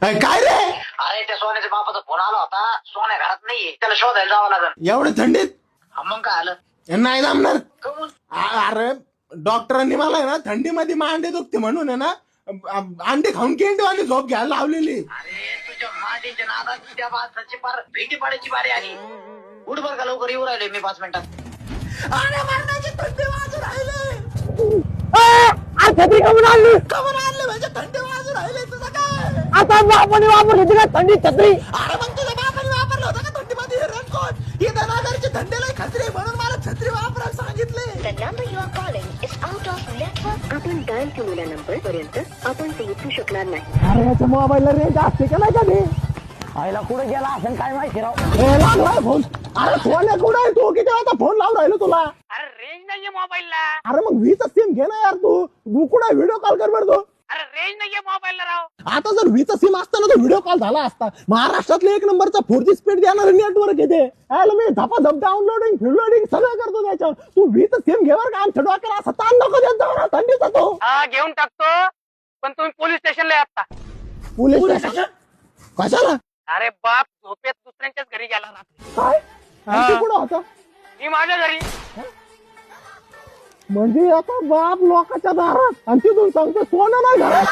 काय रे? अरे त्या सोन्याच्या बापाचा फोन आला होता, सोन्या घरात नाहीये, त्याला शोधायला जावं लागेल. एवढ्या थंडीत मग काय आलं? नाही जमणार. कमून? अरे डॉक्टरांनी मला आहे ना थंडीमध्ये मांडे दुखते म्हणून आहे ना अंडे खाऊन केंडवानी झोप घ्यायला लावलेली. अरे तुझ्या मांडीच्या नादात त्या माणसाची पार भेटी पाडायची बारी आली. उठ बर का, लवकर येऊ राहिले मी 5 मिनिटात. अरे मरणाची थंडी वाजून राहिले. छत्री कमून आणली म्हणजे थंडी वाजून राहिले. तुझं काय आता बापाने वापरली होती का थंडी छत्री? अरे मग तुझ्या बापाने वापरलं होतं का थंडीमध्ये रेनकोट? इथं नागरची थंडीला खत्री म्हणून मला छत्री वापरायला सांगितले. The number you are calling is out of network. आपण डायल केलेल्या नंबर पर्यंत आपण ते उचलू शकणार नाही. अरे याच्या मोबाईलला रेंज असते का नाही कधी? आईला कुठे गेला असेल काय माहिती राव. लागलाय फोन. अरे सोन्या कुठं आहे तू? किती वेळा फोन लावून राहिलो तुला? अरे रेंज नाहीये मोबाईलला. अरे मग वीचा सिम घे ना यार तू कुठं व्हिडिओ कॉल कर बरं तू. अरे रेंज नाहीये मोबाईलला राव. आता जर वीचा सिम असताना तो व्हिडिओ कॉल झाला असता. महाराष्ट्रातले 1 नंबरचा 4G स्पीड देणारं नेटवर्क येते. मी धपाधप डाउनलोडिंग फिडलोडिंग सगळं करतो त्याच्यावर. तू वीचा सिम घेवर का आमच्या डोक्याला असा ताण नको देत जाऊ ना थंडीचा तो. हा घेऊन टाकतो, पण तुम्ही पोलीस स्टेशनला या आता. पोलीस स्टेशन कशाला? अरे बाप झोपेत दुसऱ्यांच्याच घरी गेला रात्री. काय आणखी कुठं होता? मी माझ्या घरी. म्हणजे आता बाप लोकांच्या दारात आणि तिथून सांगतो सोनं नाही घरात.